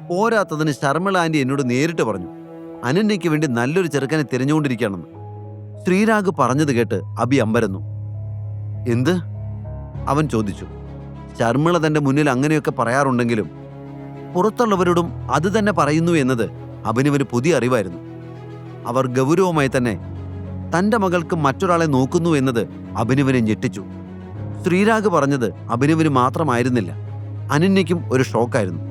പോരാത്തതിന് ശർമിള ആന്റി എന്നോട് നേരിട്ട് പറഞ്ഞു അനന്യയ്ക്ക് വേണ്ടി നല്ലൊരു ചെറുക്കനെ തിരഞ്ഞുകൊണ്ടിരിക്കുകയാണെന്ന്. ശ്രീരാഗ് പറഞ്ഞത് കേട്ട് അബി അമ്പരന്നു. എന്ത്? അവൻ ചോദിച്ചു. ശർമിള തന്റെ മുന്നിൽ അങ്ങനെയൊക്കെ പറയാറുണ്ടെങ്കിലും പുറത്തുള്ളവരോടും അത് തന്നെ പറയുന്നു എന്നത് അഭിനവന് പുതിയ അറിവായിരുന്നു. അവർ ഗൗരവമായി തന്നെ തന്റെ മകൾക്ക് മറ്റൊരാളെ നോക്കുന്നു എന്നത് അഭിനവനെ ഞെട്ടിച്ചു. ശ്രീരാഗ് പറഞ്ഞത് അഭിനവന് മാത്രമായിരുന്നില്ല, അനന്യയ്ക്കും ഒരു ഷോക്കായിരുന്നു.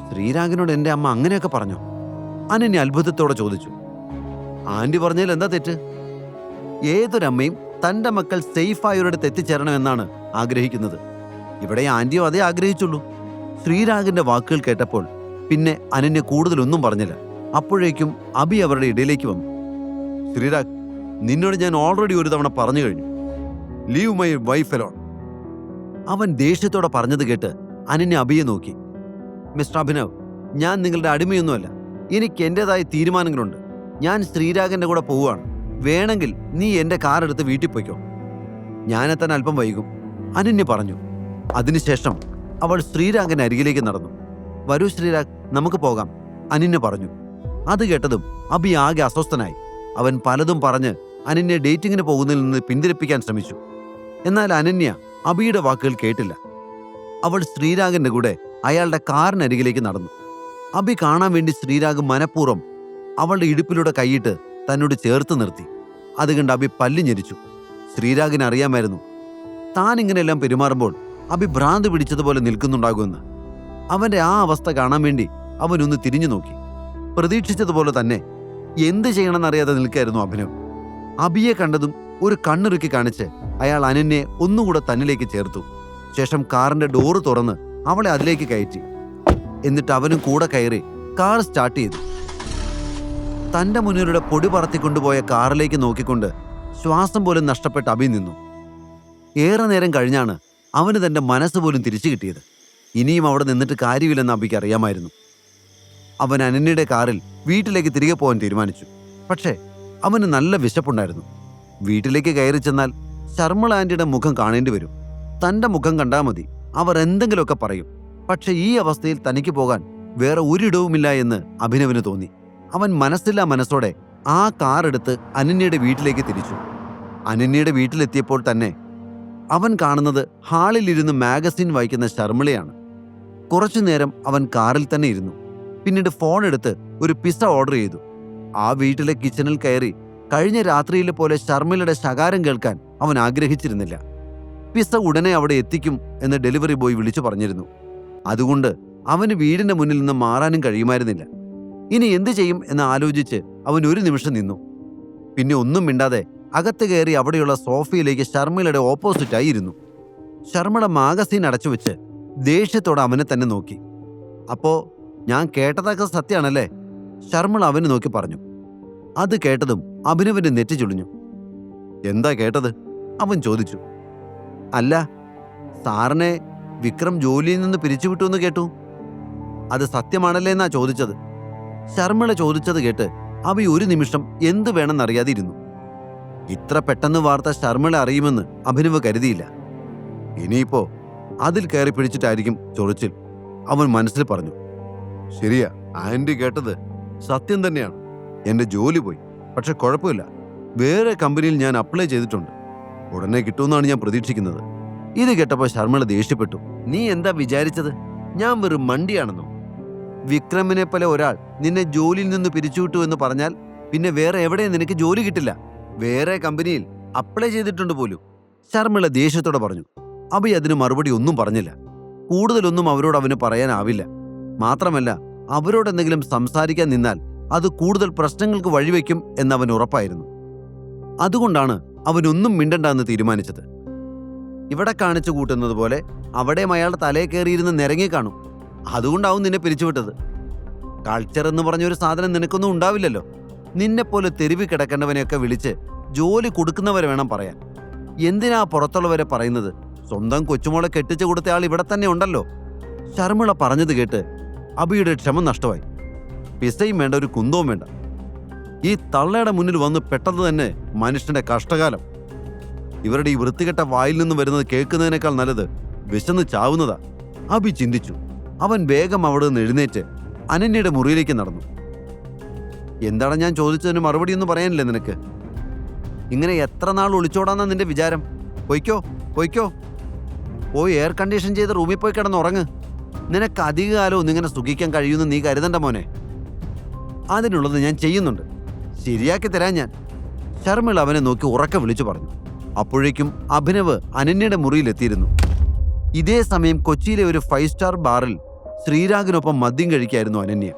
ശ്രീരാഗിനോട് എൻ്റെ അമ്മ അങ്ങനെയൊക്കെ പറഞ്ഞോ? അനന്യ അത്ഭുതത്തോടെ ചോദിച്ചു. ആന്റി പറഞ്ഞതിൽ എന്താ തെറ്റ്? ഏതൊരമ്മയും തൻ്റെ മക്കൾ സേഫായൊരിടത്ത് എത്തിച്ചേരണമെന്നാണ് ആഗ്രഹിക്കുന്നത്. ഇവിടെ ആന്റിയോ അതേ ആഗ്രഹിച്ചുള്ളൂ. ശ്രീരാഗിന്റെ വാക്കുകൾ കേട്ടപ്പോൾ പിന്നെ അനന്യ കൂടുതലൊന്നും പറഞ്ഞില്ല. അപ്പോഴേക്കും അബി അവരുടെ ഇടയിലേക്ക് വന്നു. ശ്രീരാഗ്, നിന്നോട് ഞാൻ ഓൾറെഡി ഒരു തവണ പറഞ്ഞു കഴിഞ്ഞു. Leave my wife alone. അവൻ ദേഷ്യത്തോടെ പറഞ്ഞത് കേട്ട് അനന്യ അബിയെ നോക്കി. മിസ്റ്റർ അഭിനവ്, ഞാൻ നിങ്ങളുടെ അടിമയൊന്നുമല്ല. എനിക്ക് എൻ്റെതായ തീരുമാനങ്ങളുണ്ട്. ഞാൻ ശ്രീരാഗിന്റെ കൂടെ പോവുകയാണ്. വേണമെങ്കിൽ നീ എൻ്റെ കാറെടുത്ത് വീട്ടിൽ പോയിക്കോ. ഞാനെത്താൻ അല്പം വൈകും, അനന്യ പറഞ്ഞു. അതിനുശേഷം അവൾ ശ്രീരാഗിന്റെ അരികിലേക്ക് നടന്നു. വരൂ ശ്രീരാഗ്, നമുക്ക് പോകാം, അനന്യ പറഞ്ഞു. അത് കേട്ടതും അബി ആകെ അസ്വസ്ഥനായി. അവൻ പലതും പറഞ്ഞ് അനന്യ ഡേറ്റിങ്ങിന് പോകുന്നതിൽ നിന്ന് പിന്തിരിപ്പിക്കാൻ ശ്രമിച്ചു. എന്നാൽ അനന്യ അബിയുടെ വാക്കുകൾ കേട്ടില്ല. അവൾ ശ്രീരാഗിന്റെ കൂടെ അയാളുടെ കാറിനരികിലേക്ക് നടന്നു. അബി കാണാൻ വേണ്ടി ശ്രീരാഗ് മനഃപൂർവ്വം അവളുടെ ഇടുപ്പിലൂടെ കൈയിട്ട് തന്നോട് ചേർത്ത് നിർത്തി. അത് കണ്ട് അബി പല്ലി ഞെരിച്ചു. ശ്രീരാഗിന് അറിയാമായിരുന്നു താൻ ഇങ്ങനെയെല്ലാം പെരുമാറുമ്പോൾ അബി ഭ്രാന്ത് പിടിച്ചതുപോലെ നിൽക്കുന്നുണ്ടാകുമെന്ന്. അവന്റെ ആ അവസ്ഥ കാണാൻ വേണ്ടി അവനൊന്ന് തിരിഞ്ഞു നോക്കി. പ്രതീക്ഷിച്ചതുപോലെ തന്നെ എന്ത് ചെയ്യണമെന്നറിയാതെ നിൽക്കായിരുന്നു അഭിനവ്. അബിയെ കണ്ടതും ഒരു കണ്ണിറുക്കി കാണിച്ച് അയാൾ അനന്യെ ഒന്നുകൂടെ തന്നിലേക്ക് ചേർത്തു. ശേഷം കാറിന്റെ ഡോറ് തുറന്ന് അവളെ അതിലേക്ക് കയറ്റി. എന്നിട്ട് അവനും കൂടെ കയറി കാർ സ്റ്റാർട്ട് ചെയ്തു. തന്റെ മുന്നിലൂടെ പൊടി പറത്തിക്കൊണ്ടുപോയ കാറിലേക്ക് നോക്കിക്കൊണ്ട് ശ്വാസം പോലും നഷ്ടപ്പെട്ട അബി നിന്നു. ഏറെ നേരം കഴിഞ്ഞാണ് അവന് തന്റെ മനസ്സ് പോലും തിരിച്ചു കിട്ടിയത്. ഇനിയും അവിടെ നിന്നിട്ട് കാര്യമില്ലെന്ന് അബിക്ക് അറിയാമായിരുന്നു. അവൻ അനന്യയുടെ കാറിൽ വീട്ടിലേക്ക് തിരികെ പോകാൻ തീരുമാനിച്ചു. പക്ഷേ അവന് നല്ല വിശപ്പുണ്ടായിരുന്നു. വീട്ടിലേക്ക് കയറി ചെന്നാൽ ശർമിള ആന്റിയുടെ മുഖം കാണേണ്ടി വരും. തന്റെ മുഖം കണ്ടാൽ മതി, അവർ എന്തെങ്കിലുമൊക്കെ പറയും. പക്ഷെ ഈ അവസ്ഥയിൽ തനിക്ക് പോകാൻ വേറെ ഒരിടവുമില്ല എന്ന് അഭിനവിന് തോന്നി. അവൻ മനസ്സില്ലാ മനസ്സോടെ ആ കാറെടുത്ത് അനന്യയുടെ വീട്ടിലേക്ക് തിരിച്ചു. അനന്യയുടെ വീട്ടിലെത്തിയപ്പോൾ തന്നെ അവൻ കാണുന്നത് ഹാളിലിരുന്ന് മാഗസിൻ വായിക്കുന്ന ശർമിളയാണ്. കുറച്ചു നേരം അവൻ കാറിൽ തന്നെ ഇരുന്നു. പിന്നീട് ഫോൺ എടുത്ത് ഒരു പിസ്സ ഓർഡർ ചെയ്തു. ആ വീട്ടിലെ കിച്ചണിൽ കയറി കഴിഞ്ഞ രാത്രിയിലെ പോലെ ശർമിളയുടെ ശകാരം കേൾക്കാൻ അവൻ ആഗ്രഹിച്ചിരുന്നില്ല. പിസ്സ ഉടനെ അവിടെ എത്തിക്കും എന്ന് ഡെലിവറി ബോയ് വിളിച്ചു പറഞ്ഞിരുന്നു. അതുകൊണ്ട് അവന് വീടിന്റെ മുന്നിൽ നിന്ന് മാറാനും കഴിയുമായിരുന്നില്ല. ഇനി എന്തു ചെയ്യും എന്ന് ആലോചിച്ച് അവൻ ഒരു നിമിഷം നിന്നു. പിന്നെ ഒന്നും മിണ്ടാതെ അകത്ത് കയറി അവിടെയുള്ള സോഫയിലേക്ക് ശർമിളയുടെ ഓപ്പോസിറ്റായി ഇരുന്നു. ശർമിള മാഗസീൻ അടച്ചു വെച്ച് ദേഷ്യത്തോടെ അവനെ തന്നെ നോക്കി. അപ്പോ ഞാൻ കേട്ടതൊക്കെ സത്യമാണല്ലേ? ശർമിള അവന് നോക്കി പറഞ്ഞു. അത് കേട്ടതും അഭിനവന്റെ നെറ്റി ചുളിഞ്ഞു. എന്താ കേട്ടത്? അവൻ ചോദിച്ചു. അല്ല, സാറിനെ വിക്രം ജോലിയിൽ നിന്ന് പിരിച്ചുവിട്ടു എന്ന് കേട്ടു. അത് സത്യമാണല്ലേ എന്നാ ചോദിച്ചത്. ശർമിള ചോദിച്ചത് കേട്ട് അബി ഒരു നിമിഷം എന്ത് വേണമെന്നറിയാതെ ഇരുന്നു. ഇത്ര പെട്ടെന്ന് വാർത്ത ശർമിള അറിയുമെന്ന് അഭിനവ് കരുതിയില്ല. ഇനിയിപ്പോ അതിൽ കയറി പിടിച്ചിട്ടായിരിക്കും ചൊറിച്ചിൽ, അവൻ മനസ്സിൽ പറഞ്ഞു. ശരിയാ, ആന്റി കേട്ടത് സത്യം തന്നെയാണ്. എന്റെ ജോലി പോയി. പക്ഷെ കുഴപ്പമില്ല, വേറെ കമ്പനിയിൽ ഞാൻ അപ്ലൈ ചെയ്തിട്ടുണ്ട്. ഉടനെ കിട്ടുമെന്നാണ് ഞാൻ പ്രതീക്ഷിക്കുന്നത്. ഇത് കേട്ടപ്പോൾ ശർമിള ദേഷ്യപ്പെട്ടു. നീ എന്താ വിചാരിച്ചത്? ഞാൻ വെറും മണ്ടിയാണെന്നോ? വിക്രമിനെ പോലെ ഒരാൾ നിന്നെ ജോലിയിൽ നിന്ന് പിരിച്ചുവിട്ടു എന്ന് പറഞ്ഞാൽ പിന്നെ വേറെ എവിടെയും നിനക്ക് ജോലി കിട്ടില്ല. വേറെ കമ്പനിയിൽ അപ്ലൈ ചെയ്തിട്ടുണ്ട് പോലും, ശർമിള ദേഷ്യത്തോടെ പറഞ്ഞു. അബി അതിന് മറുപടി ഒന്നും പറഞ്ഞില്ല. കൂടുതലൊന്നും അവരോട് അവന് പറയാനാവില്ല. മാത്രമല്ല, അവരോട് എന്തെങ്കിലും സംസാരിക്കാൻ നിന്നാൽ അത് കൂടുതൽ പ്രശ്നങ്ങൾക്ക് വഴിവെക്കും എന്നവൻ ഉറപ്പായിരുന്നു. അതുകൊണ്ടാണ് അവനൊന്നും മിണ്ടണ്ടെന്ന് തീരുമാനിച്ചത്. ഇവിടെ കാണിച്ചു കൂട്ടുന്നത് പോലെ അവിടെയും അയാളുടെ തലയെ കയറിയിരുന്ന് നിരങ്ങി കാണും. അതുകൊണ്ടാവും നിന്നെ പിരിച്ചുവിട്ടത്. കൾച്ചർ എന്ന് പറഞ്ഞൊരു സാധനം നിനക്കൊന്നും ഉണ്ടാവില്ലല്ലോ. നിന്നെപ്പോലെ തെരുവി കിടക്കേണ്ടവനെയൊക്കെ വിളിച്ച് ജോലി കൊടുക്കുന്നവരെ വേണം പറയാൻ. എന്തിനാ പുറത്തുള്ളവരെ പറയുന്നത്? സ്വന്തം കൊച്ചുമോളെ കെട്ടിച്ചു കൊടുത്ത ആൾ ഇവിടെ തന്നെ ഉണ്ടല്ലോ. ശർമിള പറഞ്ഞത് കേട്ട് അബിയുടെ ക്ഷമ നഷ്ടമായി. പിസയും വേണ്ട, ഒരു കുന്തവും വേണ്ട. ഈ തള്ളയുടെ മുന്നിൽ വന്ന് പെട്ടത് തന്നെ മനുഷ്യന്റെ കഷ്ടകാലം. ഇവരുടെ ഈ വൃത്തികെട്ട വായിൽ നിന്ന് വരുന്നത് കേൾക്കുന്നതിനേക്കാൾ നല്ലത് വിശന്ന് ചാവുന്നതാ, അബി ചിന്തിച്ചു. അവൻ വേഗം അവിടെ നിന്ന് എഴുന്നേറ്റ് അനന്യയുടെ മുറിയിലേക്ക് നടന്നു. എന്താണ് ഞാൻ ചോദിച്ചതിന് മറുപടിയൊന്നും പറയാനില്ലേ നിനക്ക്? ഇങ്ങനെ എത്ര നാൾ ഒളിച്ചോടാന്നാ നിന്റെ വിചാരം? പൊയ്ക്കോ പൊയ്ക്കോ, പോയി എയർ കണ്ടീഷൻ ചെയ്ത് റൂമിൽ പോയി കിടന്നുറങ്ങ്. നിനക്ക് അധികകാലം ഒന്നിങ്ങനെ സുഖിക്കാൻ കഴിയുമെന്ന് നീ കരുതണ്ട മോനെ. അതിനുള്ളത് ഞാൻ ചെയ്യുന്നുണ്ട്, ശരിയാക്കി തരാൻ ഞാൻ. ശർമിള അവനെ നോക്കി ഉറക്കെ വിളിച്ചു പറഞ്ഞു. അപ്പോഴേക്കും അഭിനവ് അനന്യയുടെ മുറിയിലെത്തിയിരുന്നു. ഇതേ സമയം കൊച്ചിയിലെ ഒരു 5 സ്റ്റാർ ബാറിൽ ശ്രീരാഗിനൊപ്പം മദ്യം കഴിക്കായിരുന്നു അനന്യ.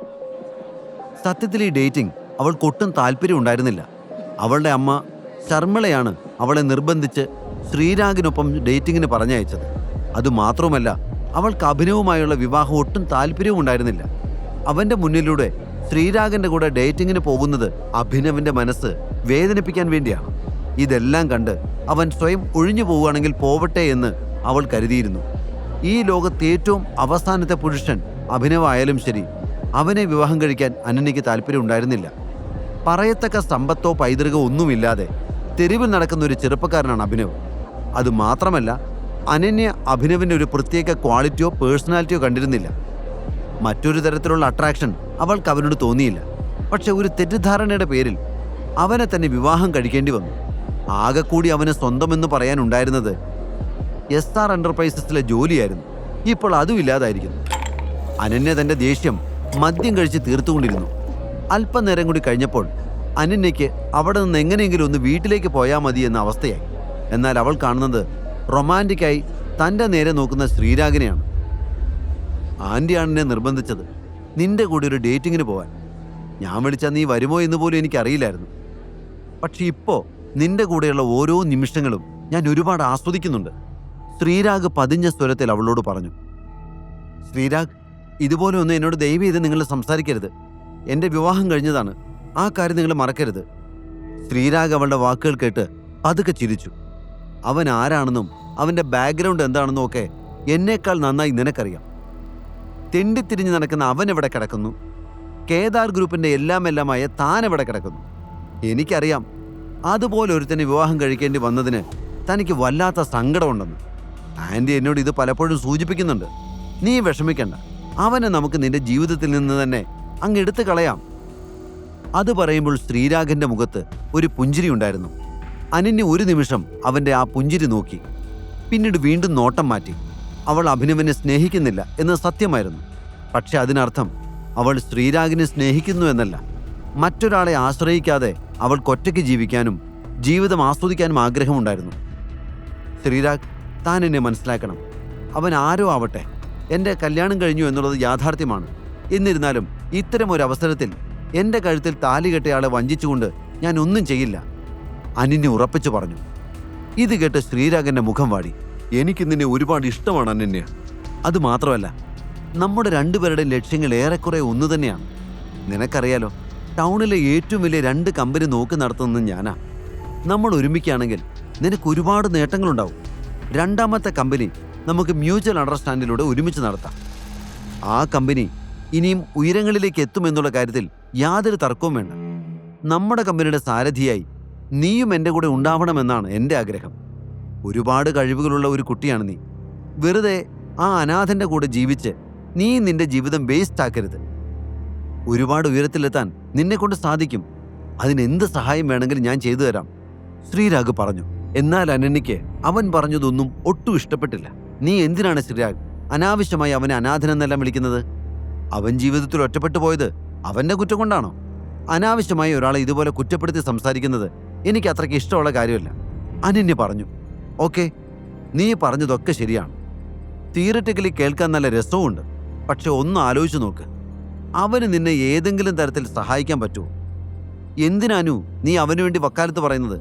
സത്യത്തിൽ ഈ ഡേറ്റിംഗ് അവൾക്കൊട്ടും താല്പര്യം ഉണ്ടായിരുന്നില്ല. അവളുടെ അമ്മ ശർമിളയാണ് അവളെ നിർബന്ധിച്ച് ശ്രീരാഗിനൊപ്പം ഡേറ്റിങ്ങിന് പറഞ്ഞയച്ചത്. അതുമാത്രവുമല്ല, അവൾക്ക് അഭിനവുമായുള്ള വിവാഹം ഒട്ടും താല്പര്യവും ഉണ്ടായിരുന്നില്ല. അവൻ്റെ മുന്നിലൂടെ ശ്രീരാഗിൻ്റെ കൂടെ ഡേറ്റിങ്ങിന് പോകുന്നത് അഭിനവിൻ്റെ മനസ്സ് വേദനിപ്പിക്കാൻ വേണ്ടിയാണ്. ഇതെല്ലാം കണ്ട് അവൻ സ്വയം ഒഴിഞ്ഞു പോവുകയാണെങ്കിൽ പോവട്ടെ എന്ന് അവൾ കരുതിയിരുന്നു. ഈ ലോകത്ത് ഏറ്റവും അവസാനത്തെ പുരുഷൻ അഭിനവായാലും ശരി, അവനെ വിവാഹം കഴിക്കാൻ അനന്യയ്ക്ക് താല്പര്യം ഉണ്ടായിരുന്നില്ല. പറയത്തക്ക സമ്പത്തോ പൈതൃകമോ ഒന്നുമില്ലാതെ തെരുവിൽ നടക്കുന്ന ഒരു ചെറുപ്പക്കാരനാണ് അഭിനവ്. അതുമാത്രമല്ല, അനന്യ അഭിനവിൻ്റെ ഒരു പ്രത്യേക ക്വാളിറ്റിയോ പേഴ്സണാലിറ്റിയോ കണ്ടിരുന്നില്ല. മറ്റൊരു തരത്തിലുള്ള അട്രാക്ഷൻ അവൾക്ക് അവനോട് തോന്നിയില്ല. പക്ഷെ ഒരു തെറ്റിദ്ധാരണയുടെ പേരിൽ അവനെ തന്നെ വിവാഹം കഴിക്കേണ്ടി വന്നു. ആകെക്കൂടി അവന് സ്വന്തമെന്ന് പറയാനുണ്ടായിരുന്നത് SR എൻ്റർപ്രൈസസിലെ ജോലിയായിരുന്നു. ഇപ്പോൾ അതും ഇല്ലാതായിരിക്കുന്നു. അനന്യ തൻ്റെ ദേഷ്യം മദ്യം കഴിച്ച് തീർത്തുകൊണ്ടിരുന്നു. അല്പനേരം കൂടി കഴിഞ്ഞപ്പോൾ അനന്യയ്ക്ക് അവിടെ നിന്ന് എങ്ങനെയെങ്കിലും ഒന്ന് വീട്ടിലേക്ക് പോയാൽ മതി എന്ന അവസ്ഥയായി. എന്നാൽ അവൾ കാണുന്നത് റൊമാൻറ്റിക്കായി തൻ്റെ നേരെ നോക്കുന്ന ശ്രീരാഗിനെയാണ്. ആൻറ്റിയാണ് എന്നെ നിർബന്ധിച്ചത് നിന്റെ കൂടെ ഒരു ഡേറ്റിങ്ങിന് പോകാൻ. ഞാൻ വിളിച്ചാൽ നീ വരുമോ എന്ന് പോലും എനിക്കറിയില്ലായിരുന്നു. പക്ഷെ ഇപ്പോൾ നിന്റെ കൂടെയുള്ള ഓരോ നിമിഷങ്ങളും ഞാൻ ഒരുപാട് ആസ്വദിക്കുന്നുണ്ട്. ശ്രീരാഗ് പതിഞ്ഞ സ്വരത്തിൽ അവളോട് പറഞ്ഞു. ശ്രീരാഗ്, ഇതുപോലെ ഒന്നും എന്നോട് ദയവ് ചെയ്ത് നിങ്ങൾ സംസാരിക്കരുത്. എൻ്റെ വിവാഹം കഴിഞ്ഞതാണ്, ആ കാര്യം നിങ്ങൾ മറക്കരുത്. ശ്രീരാഗ് അവളുടെ വാക്കുകൾ കേട്ട് പതുക്കെ ചിരിച്ചു. അവൻ ആരാണെന്നും അവൻ്റെ ബാക്ക്ഗ്രൗണ്ട് എന്താണെന്നും ഒക്കെ എന്നേക്കാൾ നന്നായി നിനക്കറിയാം. തെണ്ടിത്തിരിഞ്ഞ് നടക്കുന്ന അവൻ എവിടെ കിടക്കുന്നു, കേദാർ ഗ്രൂപ്പിൻ്റെ എല്ലാമായ താൻ എവിടെ കിടക്കുന്നു. എനിക്കറിയാം അതുപോലെ ഒരുത്തന്നെ വിവാഹം കഴിക്കേണ്ടി വന്നതിന് തനിക്ക് വല്ലാത്ത സങ്കടമുണ്ടെന്ന്. ആൻറ്റി എന്നോട് ഇത് പലപ്പോഴും സൂചിപ്പിക്കുന്നുണ്ട്. നീ വിഷമിക്കണ്ട, അവനെ നമുക്ക് നിന്റെ ജീവിതത്തിൽ നിന്ന് തന്നെ അങ്ങ് എടുത്തു കളയാം. അത് പറയുമ്പോൾ ശ്രീരാഗിൻ്റെ മുഖത്ത് ഒരു പുഞ്ചിരി ഉണ്ടായിരുന്നു. അനന്യ ഒരു നിമിഷം അവൻ്റെ ആ പുഞ്ചിരി നോക്കി, പിന്നീട് വീണ്ടും നോട്ടം മാറ്റി. അവൾ അഭിനവനെ സ്നേഹിക്കുന്നില്ല എന്ന് സത്യമായിരുന്നു. പക്ഷെ അതിനർത്ഥം അവൾ ശ്രീരാഗിനെ സ്നേഹിക്കുന്നു എന്നല്ല. മറ്റൊരാളെ ആശ്രയിക്കാതെ അവൾക്കൊറ്റയ്ക്ക് ജീവിക്കാനും ജീവിതം ആസ്വദിക്കാനും ആഗ്രഹമുണ്ടായിരുന്നു. ശ്രീരാഗ്, താൻ എന്നെ മനസ്സിലാക്കണം. അവൻ ആരോ ആവട്ടെ, എൻ്റെ കല്യാണം കഴിഞ്ഞു എന്നുള്ളത് യാഥാർത്ഥ്യമാണ്. എന്നിരുന്നാലും ഇത്തരം ഒരു അവസരത്തിൽ എൻ്റെ കഴുത്തിൽ താലി കെട്ടയാളെ വഞ്ചിച്ചുകൊണ്ട് ഞാൻ ഒന്നും ചെയ്യില്ല, അനന്യ ഉറപ്പിച്ചു പറഞ്ഞു. ഇത് കേട്ട് ശ്രീരാഗിൻ്റെ മുഖം വാടി. എനിക്ക് നിന്നെ ഒരുപാട് ഇഷ്ടമാണ് അനന്യ. അതുമാത്രമല്ല, നമ്മുടെ രണ്ടുപേരുടെയും ലക്ഷ്യങ്ങൾ ഏറെക്കുറെ ഒന്നു തന്നെയാണ്. നിനക്കറിയാലോ, ടൗണിലെ ഏറ്റവും വലിയ 2 കമ്പനി നോക്കി നടത്തുന്നത് ഞാനാ. നമ്മൾ ഒരുമിക്കുകയാണെങ്കിൽ നിനക്ക് ഒരുപാട് നേട്ടങ്ങളുണ്ടാവും. 2ാമത്തെ കമ്പനി നമുക്ക് മ്യൂച്വൽ അണ്ടർസ്റ്റാൻഡിലൂടെ ഒരുമിച്ച് നടത്താം. ആ കമ്പനി ഇനിയും ഉയരങ്ങളിലേക്ക് എത്തുമെന്നുള്ള കാര്യത്തിൽ യാതൊരു തർക്കവും വേണ്ട. നമ്മുടെ കമ്പനിയുടെ സാരഥിയായി നീയും എൻ്റെ കൂടെ ഉണ്ടാവണമെന്നാണ് എൻ്റെ ആഗ്രഹം. ഒരുപാട് കഴിവുകളുള്ള ഒരു കുട്ടിയാണ് നീ. വെറുതെ ആ അനാഥൻ്റെ കൂടെ ജീവിച്ച് നീ നിന്റെ ജീവിതം വേസ്റ്റ് ആക്കരുത്. ഒരുപാട് ഉയരത്തിലെത്താൻ നിന്നെക്കൊണ്ട് സാധിക്കും. അതിനെന്ത് സഹായം വേണമെങ്കിലും ഞാൻ ചെയ്തു തരാം, ശ്രീരാഗ് പറഞ്ഞു. എന്നാൽ അനന്യയ്ക്ക് അവൻ പറഞ്ഞതൊന്നും ഒട്ടും ഇഷ്ടപ്പെട്ടില്ല. നീ എന്തിനാണ് ശ്രീരാഗ് അനാവശ്യമായി അവനെ അനാഥനെന്നെല്ലാം വിളിക്കുന്നത്? അവൻ ജീവിതത്തിൽ ഒറ്റപ്പെട്ടു പോയത് അവൻ്റെ കുറ്റം കൊണ്ടാണോ? അനാവശ്യമായി ഒരാളെ ഇതുപോലെ കുറ്റപ്പെടുത്തി സംസാരിക്കുന്നത് എനിക്ക് അത്രയ്ക്ക് ഇഷ്ടമുള്ള കാര്യമല്ല, അനന്യ പറഞ്ഞു. ഓക്കെ, നീ പറഞ്ഞതൊക്കെ ശരിയാണ്. തിയററ്റിക്കലി കേൾക്കാൻ നല്ല രസവുമുണ്ട്. പക്ഷെ ഒന്ന് ആലോചിച്ചു നോക്ക്, അവന് നിന്നെ ഏതെങ്കിലും തരത്തിൽ സഹായിക്കാൻ പറ്റുമോ? എന്തിനാനു നീ അവന് വേണ്ടി വക്കാലത്ത് പറയുന്നത്?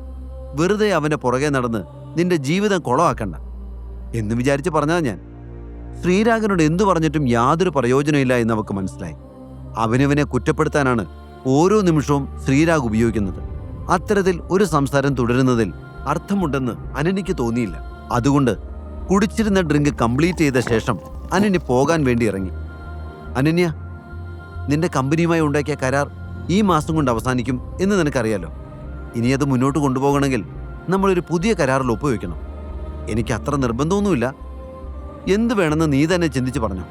വെറുതെ അവൻ്റെ പുറകെ നടന്ന് നിന്റെ ജീവിതം കുളമാക്കണ്ട എന്ന് വിചാരിച്ച് പറഞ്ഞതാ ഞാൻ. ശ്രീരാഗിനോട് എന്തു പറഞ്ഞിട്ടും യാതൊരു പ്രയോജനമില്ല എന്ന് അവൾക്ക് മനസ്സിലായി. അവനവനെ കുറ്റപ്പെടുത്താനാണ് ഓരോ നിമിഷവും ശ്രീരാഗ് ഉപയോഗിക്കുന്നത്. അത്തരത്തിൽ ഒരു സംസാരം തുടരുന്നതിൽ അർത്ഥമുണ്ടെന്ന് അനന്യയ്ക്ക് തോന്നിയില്ല. അതുകൊണ്ട് കുടിച്ചിരുന്ന ഡ്രിങ്ക് കംപ്ലീറ്റ് ചെയ്ത ശേഷം അനന്യ പോകാൻ വേണ്ടി ഇറങ്ങി. അനന്യ, നിന്റെ കമ്പനിയുമായി ഉണ്ടാക്കിയ കരാർ ഈ മാസം കൊണ്ട് അവസാനിക്കും എന്ന് നിനക്കറിയാലോ. ഇനി അത് മുന്നോട്ട് കൊണ്ടുപോകണമെങ്കിൽ നമ്മളൊരു പുതിയ കരാറിൽ ഒപ്പുവെക്കണം. എനിക്ക് അത്ര നിർബന്ധമൊന്നുമില്ല. എന്ത് വേണമെന്ന് നീ തന്നെ ചിന്തിച്ച് പറഞ്ഞു.